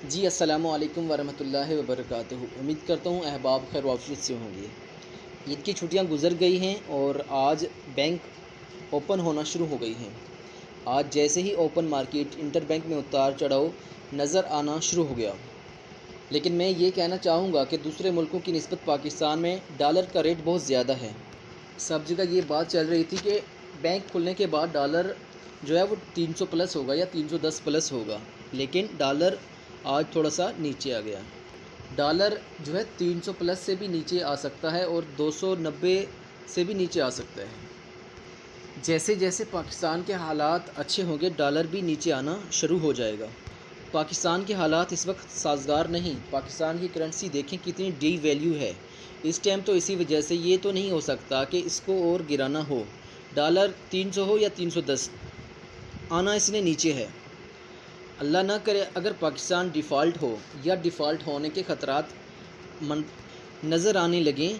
जी अस्सलामु अलैकुम वरहमतुल्लाहि वबरकातुहू। उम्मीद करता हूँ अहबाब खैर वाफियत से होंगे। ईद की छुट्टियाँ गुज़र गई हैं और आज बैंक ओपन होना शुरू हो गई हैं। आज जैसे ही ओपन मार्केट इंटरबैंक में उतार चढ़ाव नज़र आना शुरू हो गया। लेकिन मैं ये कहना चाहूँगा कि दूसरे मुल्कों की निस्बत पाकिस्तान में डॉलर का रेट बहुत ज़्यादा है। सब जगह ये बात चल रही थी कि बैंक खुलने के बाद डॉलर जो है वो 300 प्लस होगा या 310 प्लस होगा, लेकिन डॉलर आज थोड़ा सा नीचे आ गया। डॉलर जो है 300 प्लस से भी नीचे आ सकता है और 290 से भी नीचे आ सकता है। जैसे जैसे पाकिस्तान के हालात अच्छे होंगे डॉलर भी नीचे आना शुरू हो जाएगा। पाकिस्तान के हालात इस वक्त साजगार नहीं। पाकिस्तान की करेंसी देखें कितनी डी वैल्यू है इस टाइम, तो इसी वजह से ये तो नहीं हो सकता कि इसको और गिराना हो। डॉलर 300 हो या 310, आना इसने नीचे है। अल्लाह ना करे अगर पाकिस्तान डिफ़ॉल्ट हो या डिफ़ॉल्ट होने के ख़तरात नज़र आने लगें।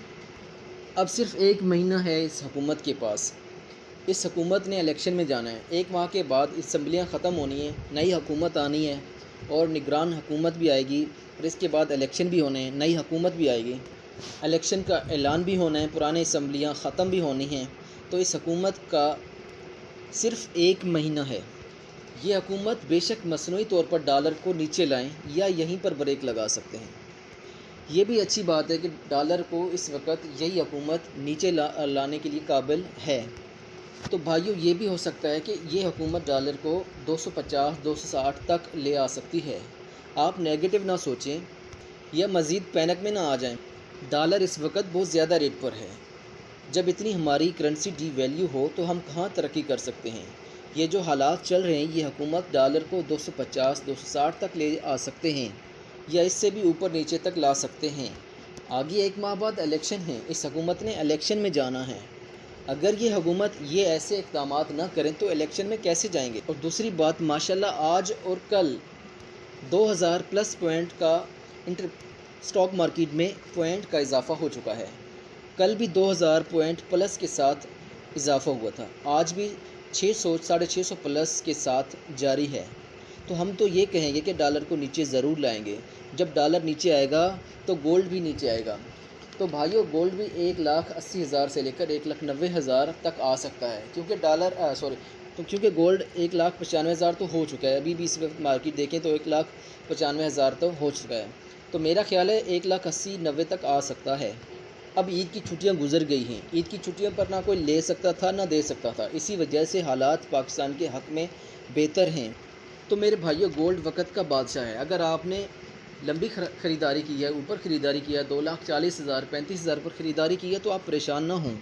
अब सिर्फ़ 1 महीना है इस हुकूमत के पास। इस हुकूमत ने इलेक्शन में जाना है। 1 माह के बाद असम्बलियाँ ख़त्म होनी है, नई हुकूमत आनी है और निगरान हुकूमत भी आएगी। और इसके बाद इलेक्शन भी होने हैं, नई हुकूमत भी आएगी, इलेक्शन का ऐलान भी होना है, पुरानी असम्बलियाँ ख़त्म भी होनी हैं। तो इस हुकूमत का सिर्फ़ 1 महीना है। ये हुकूमत बेशक मसनूई तौर पर डॉलर को नीचे लाएं या यहीं पर ब्रेक लगा सकते हैं। ये भी अच्छी बात है कि डॉलर को इस वक्त यही हुकूमत नीचे लाने के लिए काबिल है। तो भाइयों, ये भी हो सकता है कि ये हुकूमत डॉलर को 250-260 तक ले आ सकती है। आप नेगेटिव ना सोचें या मज़ीद पैनिक में ना आ जाएं। डॉलर इस वक्त बहुत ज़्यादा रेट पर है। जब इतनी हमारी करेंसी डी वैल्यू हो तो हम कहाँ तरक्की कर सकते हैं। ये जो हालात चल रहे हैं, ये हुकूमत डॉलर को 250-260 तक ले आ सकते हैं या इससे भी ऊपर नीचे तक ला सकते हैं। आगे 1 माह बाद इलेक्शन है, इस हुकूमत ने इलेक्शन में जाना है। अगर ये हुकूमत ये ऐसे इक़दामात ना करें तो इलेक्शन में कैसे जाएंगे। और दूसरी बात, माशाल्लाह आज और कल 2000 प्लस पॉइंट का स्टॉक मार्केट में पॉइंट का इजाफ़ा हो चुका है। कल भी 2000 पॉइंट प्लस के साथ इजाफ़ा हुआ था, आज भी 600-650 प्लस के साथ जारी है। तो हम तो ये कहेंगे कि डॉलर को नीचे ज़रूर लाएंगे। जब डॉलर नीचे आएगा तो गोल्ड भी नीचे आएगा। तो भाइयों, गोल्ड भी 1,80,000 से लेकर 1,90,000 तक आ सकता है, क्योंकि क्योंकि गोल्ड 1,95,000 तो हो चुका है। अभी भी इस वक्त मार्केट देखें तो 1,95,000 तो हो चुका है। तो मेरा ख्याल है 1,80,90 तक आ सकता है। अब ईद की छुट्टियां गुजर गई हैं। ईद की छुट्टियों पर ना कोई ले सकता था ना दे सकता था। इसी वजह से हालात पाकिस्तान के हक़ में बेहतर हैं। तो मेरे भाइयों, गोल्ड वक़्त का बादशाह है। अगर आपने लंबी ख़रीदारी की है, ऊपर ख़रीदारी किया, 2,40,000 35,000 पर ख़रीदारी की है, तो आप परेशान ना हों।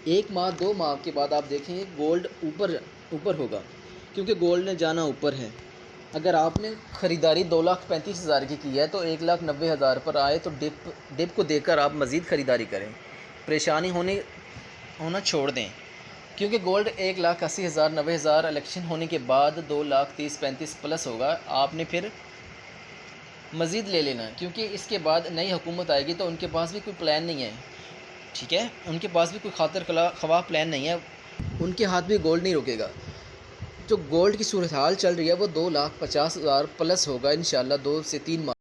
1 माह 2 माह के बाद आप देखेंगे गोल्ड ऊपर होगा, क्योंकि गोल्ड ने जाना ऊपर है। अगर आपने ख़रीदारी 2,35,000 की है तो 1,90,000 पर आए तो डिप को देखकर आप मज़ीद ख़रीदारी करें। परेशानी होना छोड़ दें, क्योंकि गोल्ड 1,80,000 90,000 इलेक्शन होने के बाद 2,30,35 प्लस होगा। आपने फिर मज़ीद ले लेना, क्योंकि इसके बाद नई हुकूमत आएगी तो उनके पास भी कोई प्लान नहीं है। ठीक है, उनके पास भी कोई खातिर ख्वाह प्लान नहीं है। उनके हाथ भी गोल्ड नहीं रुकेगा। जो गोल्ड की सूरत हाल चल रही है वो 2,50,000 प्लस होगा इंशाल्लाह 2 से 3 माह।